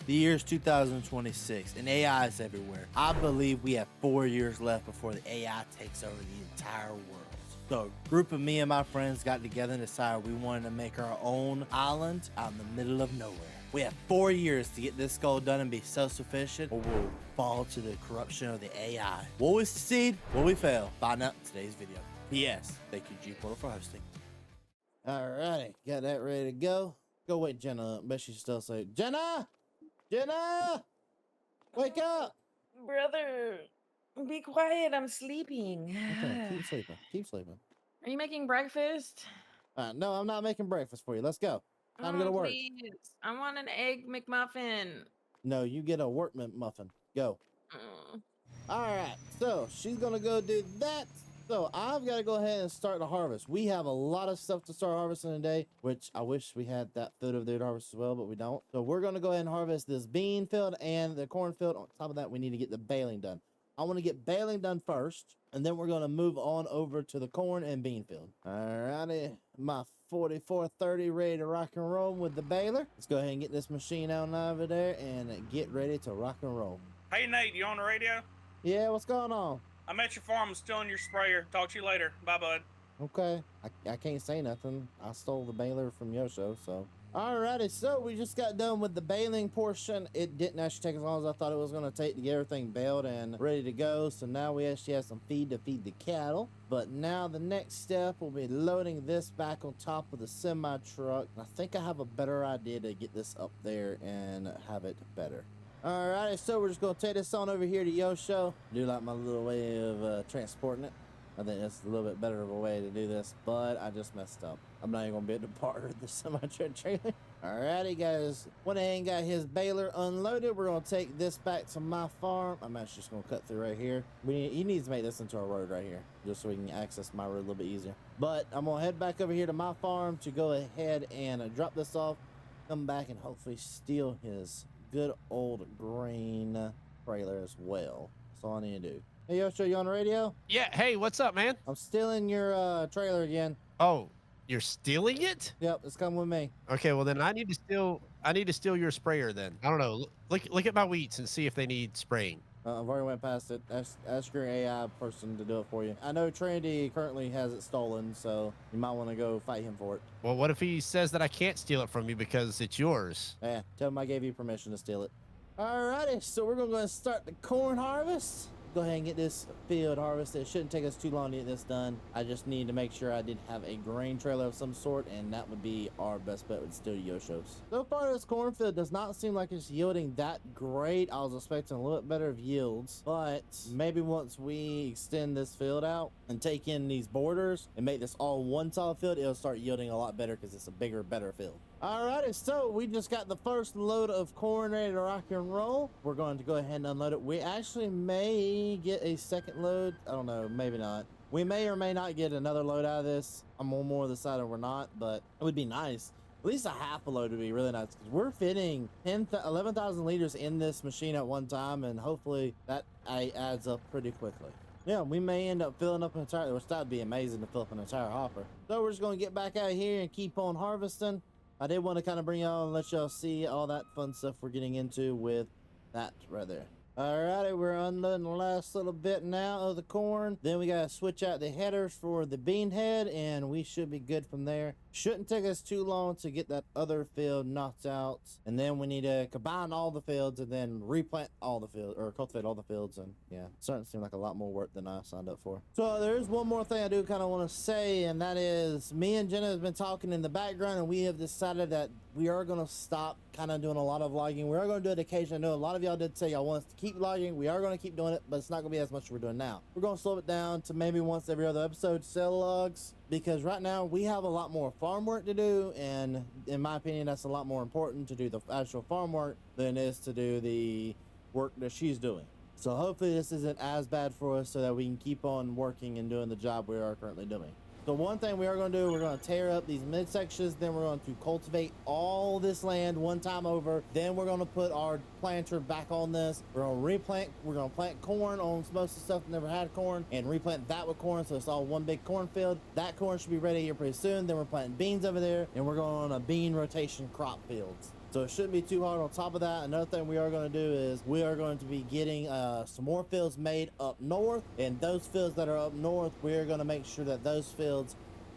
The year's 2026 and AI is everywhere. I believe we have 4 years left before the AI takes over the entire world. So a group of me and my friends got together and decided we wanted to make our own island out in the middle of nowhere. We have 4 years to get this goal done and be self-sufficient, or we'll fall to the corruption of the AI. Will we succeed? Will we fail? Find out in today's video. P.S. Thank you, G-Portal, for hosting. Alrighty, got that ready to go. Go wake Jenna up. Bet she's still asleep. Jenna! Jenna! Wake up! Brother, be quiet. I'm sleeping. Okay, keep sleeping. Keep sleeping. Are you making breakfast? No, I'm not making breakfast for you. Let's go. Time to go to work. Please. I want an egg McMuffin. No, you get a workman muffin. Go. Alright, so she's gonna go do that. So I've got to go ahead and start the harvest. We have a lot of stuff to start harvesting today, which I wish we had that field over there to harvest as well, but we don't. So we're going to go ahead and harvest this bean field and the corn field. On top of that, we need to get the baling done. I want to get baling done first, and then we're going to move on over to the corn and bean field. Alrighty, my 4430 ready to rock and roll with the baler. Let's go ahead and get this machine out over there and get ready to rock and roll. Hey Nate, you on the radio? Yeah, what's going on? I'm at your farm. I'm stealing your sprayer. Talk to you later. Bye, bud. Okay. I can't say nothing. I stole the baler from Yosho, so. Alrighty, so we just got done with the baling portion. It didn't actually take as long as I thought it was going to take to get everything baled and ready to go. So now we actually have some feed to feed the cattle. But now the next step will be loading this back on top of the semi-truck. I think I have a better idea to get this up there and have it better. Alrighty, so we're just going to take this on over here to Yosho. Do like my little way of transporting it. I think that's a little bit better of a way to do this, but I just messed up. I'm not even going to be able to partner the semi-truck trailer. Alrighty, guys. Went ahead and got his baler unloaded. We're going to take this back to my farm. I'm actually just going to cut through right here. He needs to make this into a road right here, just so we can access my road a little bit easier. But I'm going to head back over here to my farm to go ahead and drop this off, come back, and hopefully steal his good old grain trailer as well. That's all I need to do. Hey, Yosho, you on the radio? Yeah. Hey, what's up, man? I'm stealing your trailer again. Oh, you're stealing it? Yep, it's coming with me. Okay, well then I need to steal your sprayer then. I don't know. Look at my wheats and see if they need spraying. I've already went past it. Ask your AI person to do it for you. I know Trinity currently has it stolen, so you might want to go fight him for it. Well, what if he says that I can't steal it from you because it's yours? Yeah, tell him I gave you permission to steal it. Alrighty, so we're going to start the corn harvest. Go ahead and get this field harvested. It shouldn't take us too long to get this done. I just need to make sure I did have a grain trailer of some sort, and that would be our best bet with still Yosho's. So far, this cornfield does not seem like it's yielding that great. I was expecting a little bit better of yields, but maybe once we extend this field out and take in these borders and make this all one solid field, it'll start yielding a lot better because it's a bigger, better field. Alrighty, so we just got the first load of corn ready to rock and roll. We're going to go ahead and unload it. We actually may get a second load. I don't know, maybe not. We may or may not get another load out of this. I'm on more of the side of we're not, but it would be nice. At least a half a load would be really nice because we're fitting 11,000 liters in this machine at one time, and hopefully that adds up pretty quickly. Yeah, we may end up filling up an entire, which that would be amazing to fill up an entire hopper. So we're just going to get back out here and keep on harvesting. I did want to kind of bring y'all and let y'all see all that fun stuff we're getting into with that right there. Alrighty, we're unloading the last little bit now of the corn. Then we gotta switch out the headers for the bean head, and we should be good from there. Shouldn't take us too long to get that other field knocked out. And then we need to combine all the fields and then replant all the fields, or cultivate all the fields. And yeah, it's starting to seem like a lot more work than I signed up for. So there is one more thing I do kind of want to say, and that is me and Jenna have been talking in the background, and we have decided that we are going to stop kind of doing a lot of vlogging. We are going to do it occasionally. I know a lot of y'all did say y'all want us to keep vlogging. We are going to keep doing it, but it's not going to be as much as we're doing now. We're going to slow it down to maybe once every other episode, sell logs, because right now we have a lot more farm work to do, and in my opinion, that's a lot more important to do the actual farm work than it is to do the work that she's doing. So hopefully this isn't as bad for us so that we can keep on working and doing the job we are currently doing. So one thing we are going to do, we're going to tear up these midsections, then we're going to cultivate all this land one time over. Then we're going to put our planter back on this. We're going to replant, we're going to plant corn on most of the stuff that never had corn and replant that with corn, so it's all one big cornfield. That corn should be ready here pretty soon. Then we're planting beans over there, and we're going on a bean rotation crop fields. So it shouldn't be too hard. On top of that, another thing we are going to do is we are going to be getting some more fields made up north, and those fields that are up north, we're going to make sure that those fields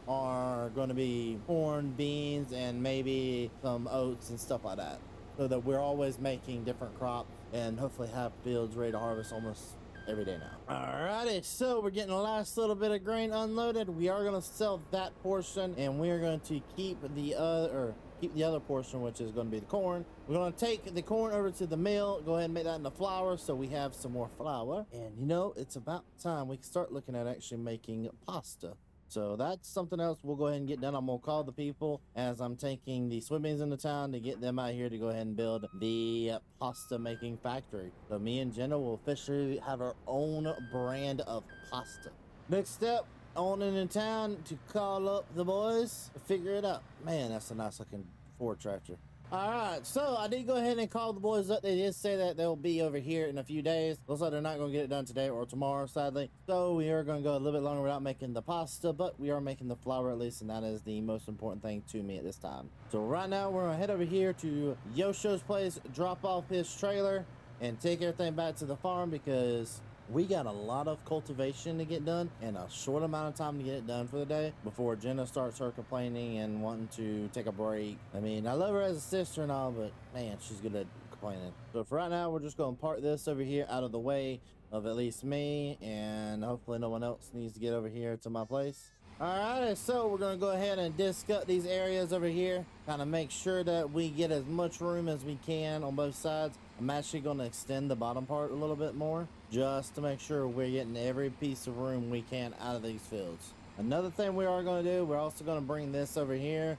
are going to be corn, beans, and maybe some oats and stuff like that, so that we're always making different crops and hopefully have fields ready to harvest almost every day now. Alrighty, so we're getting the last little bit of grain unloaded. We are going to sell that portion, and we are going to keep the other portion, which is going to be the corn. We're going to take the corn over to the mill, go ahead and make that into flour, so we have some more flour. And you know, it's about time we can start looking at actually making pasta. So that's something else we'll go ahead and get done. I'm gonna call the people as I'm taking the soybeans into town to get them out here to go ahead and build the pasta making factory. So me and Jenna will officially have our own brand of pasta. Next step, on in town to call up the boys to figure it out. Man, that's a nice looking Ford tractor. All right, so I did go ahead and call the boys up. They did say that they'll be over here in a few days. Looks like they're not going to get it done today or tomorrow, sadly. So we are going to go a little bit longer without making the pasta, but we are making the flour at least, and that is the most important thing to me at this time. So right now, we're going to head over here to Yosho's place, drop off his trailer, and take everything back to the farm because we got a lot of cultivation to get done and a short amount of time to get it done for the day before Jenna starts her complaining and wanting to take a break. I mean, I love her as a sister and all, but man, she's good at complaining. So for right now, we're just going to park this over here out of the way of at least me, and hopefully no one else needs to get over here to my place. Alright, so we're going to go ahead and disc up these areas over here, kind of make sure that we get as much room as we can on both sides. I'm actually going to extend the bottom part a little bit more, just to make sure we're getting every piece of room we can out of these fields. Another thing we are going to do, we're also going to bring this over here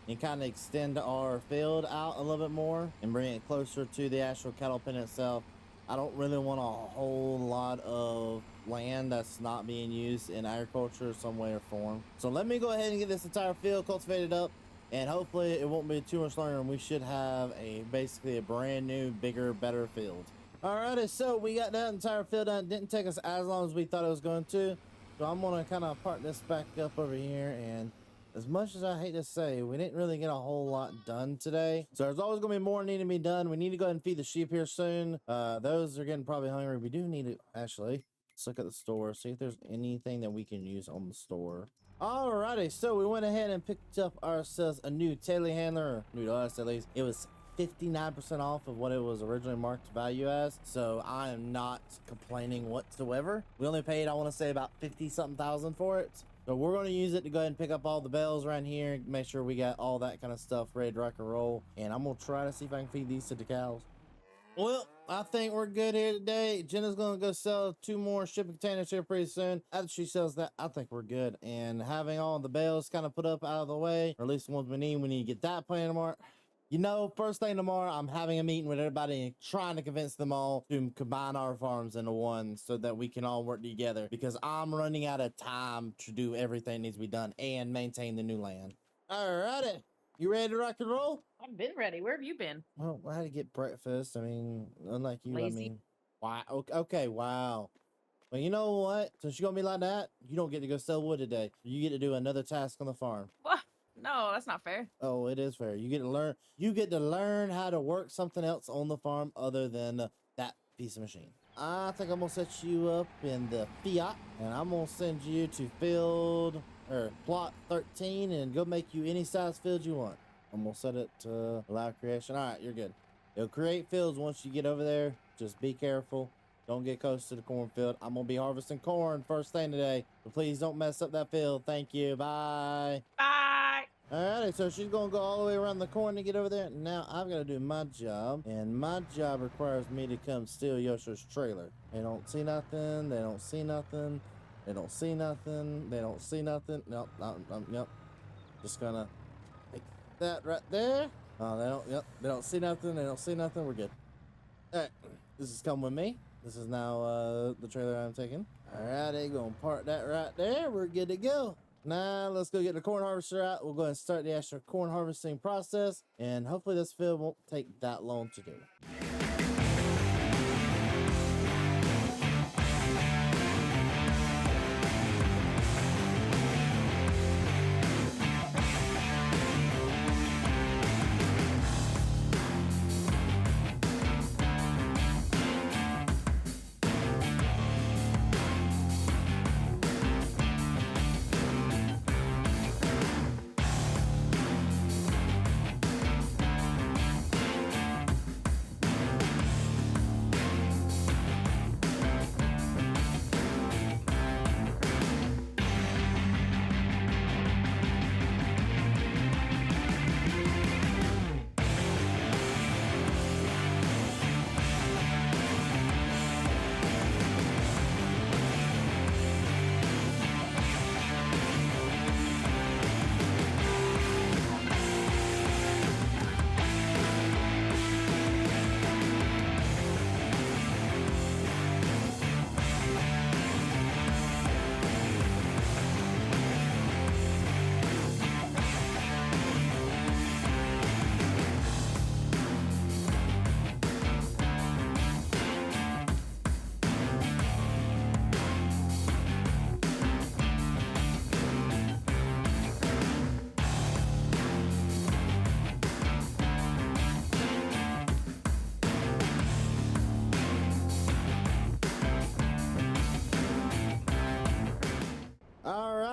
and kind of extend our field out a little bit more and bring it closer to the actual cattle pen itself. I don't really want a whole lot of land that's not being used in agriculture some way or form. So let me go ahead and get this entire field cultivated up, and hopefully it won't be too much longer, and we should have basically a brand new, bigger, better field. Alrighty, so we got that entire field done. It didn't take us as long as we thought it was going to. So I'm gonna kind of park this back up over here, and as much as I hate to say, we didn't really get a whole lot done today. So there's always going to be more needing to be done. We need to go ahead and feed the sheep here soon. Those are getting probably hungry. We do need to, actually, let's look at the store, see if there's anything that we can use on the store. Alrighty, so we went ahead and picked up ourselves a new telehandler, or new to us at least. It was 59% off of what it was originally marked value as, so I am not complaining whatsoever. We only paid, I want to say, about 50-something thousand for it. So we're going to use it to go ahead and pick up all the bales around here, make sure we got all that kind of stuff ready to rock and roll. And I'm going to try to see if I can feed these to the cows. Well, I think we're good here today. Jenna's going to go sell 2 more shipping containers here pretty soon. After she sells that, I think we're good. And having all the bales kind of put up out of the way, or at least the ones we need to get that plan tomorrow. You know, first thing tomorrow, I'm having a meeting with everybody and trying to convince them all to combine our farms into one so that we can all work together, because I'm running out of time to do everything that needs to be done and maintain the new land. Alrighty, you ready to rock and roll? I've been ready. Where have you been? Well, I had to get breakfast. I mean, unlike you, Lazy. I mean, wow. Okay, wow. Well, you know what? Since you're going to be like that, you don't get to go sell wood today. You get to do another task on the farm. What? No, that's not fair. Oh, it is fair. You get to learn how to work something else on the farm other than that piece of machine. I think I'm gonna set you up in the Fiat, and I'm gonna send you to plot 13 and go make you any size field you want. I'm gonna set it to allow creation. All right, you're good. It'll create fields once you get over there. Just be careful. Don't get close to the cornfield. I'm gonna be harvesting corn first thing today, so please don't mess up that field. Thank you. Bye. Bye. Alrighty, so she's gonna go all the way around the corn to get over there. Now I've got to do my job, and my job requires me to come steal Yosho's trailer. They don't see nothing. They don't see nothing. They don't see nothing. They don't see nothing. Nope. Nope. Just gonna take that right there. Oh, they don't. Yep. They don't see nothing. They don't see nothing. We're good. All right. This is come with me. This is now the trailer I'm taking. Alrighty, gonna park that right there. We're good to go. Now let's go get the corn harvester out. We'll go ahead and start the actual corn harvesting process, and hopefully this field won't take that long to do.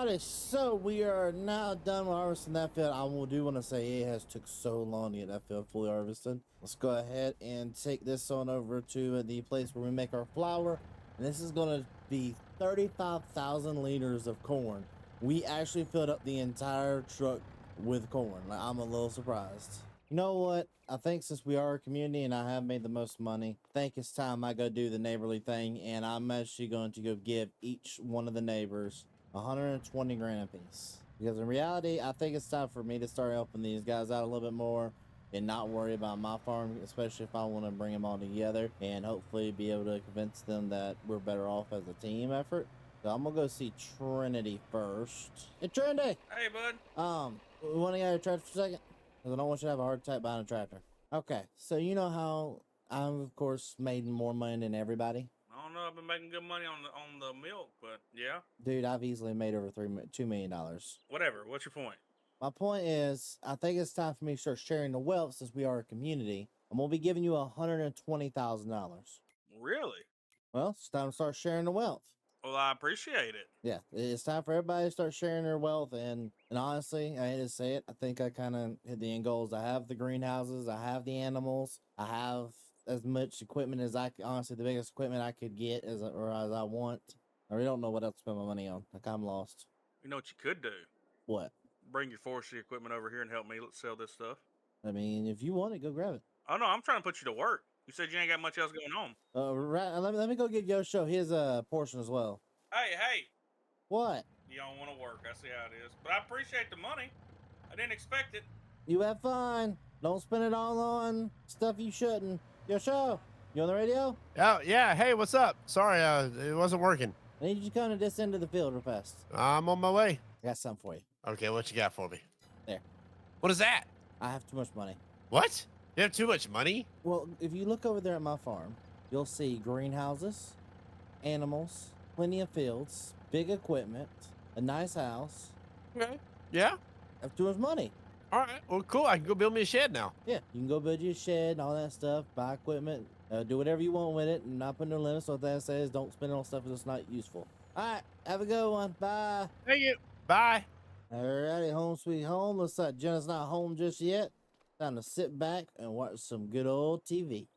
Alrighty, so we are now done with harvesting that field. I do want to say it has took so long to get that field fully harvested. Let's go ahead and take this on over to the place where we make our flour. And this is going to be 35,000 liters of corn. We actually filled up the entire truck with corn. Like, I'm a little surprised. You know what? I think since we are a community and I have made the most money, I think it's time I go do the neighborly thing. And I'm actually going to go give each one of the neighbors 120 grand apiece. Because in reality, I think it's time for me to start helping these guys out a little bit more and not worry about my farm, especially if I want to bring them all together and hopefully be able to convince them that we're better off as a team effort. So I'm gonna go see Trinity first. Hey, Trinity! Hey, bud. We want to get a tractor for a second? Because I don't want you to have a hard time buying a tractor. Okay, so you know how I've, of course, made more money than everybody? I don't know. I've been making good money on the milk, but yeah. Dude, I've easily made over $2 million. Whatever. What's your point? My point is, I think it's time for me to start sharing the wealth since we are a community. I'm gonna be giving you $120,000. Really? Well, it's time to start sharing the wealth. Well, I appreciate it. Yeah, it's time for everybody to start sharing their wealth. And honestly, I hate to say it, I think I kind of hit the end goals. I have the greenhouses, I have the animals, I have as much equipment as honestly, the biggest equipment I could get as I want. I really don't know what else to spend my money on. Like, I'm lost. You know what you could do? What? Bring your forestry equipment over here and help me sell this stuff. I mean, if you want it, go grab it. Oh, no, I'm trying to put you to work. You said you ain't got much else going on. Right, let me go give Yoshio his portion as well. Hey. What? You don't want to work. I see how it is. But I appreciate the money. I didn't expect it. You have fun. Don't spend it all on stuff you shouldn't. Yoshio, you on the radio? Oh, yeah. Hey, what's up? Sorry, it wasn't working. I need you to come to this end of the field real fast. I'm on my way. I got something for you. Okay, what you got for me? There. What is that? I have too much money. What? You have too much money? Well, if you look over there at my farm, you'll see greenhouses, animals, plenty of fields, big equipment, a nice house. Okay. Yeah? I have too much money. All right. Well, cool. I can go build me a shed now. Yeah, you can go build you a shed and all that stuff, buy equipment, do whatever you want with it, and not put no limits. So what that says, don't spend it on stuff that's not useful. All right, have a good one. Bye. Thank you. Bye. Alrighty, home sweet home. Looks like Jenna's not home just yet. Time to sit back and watch some good old TV.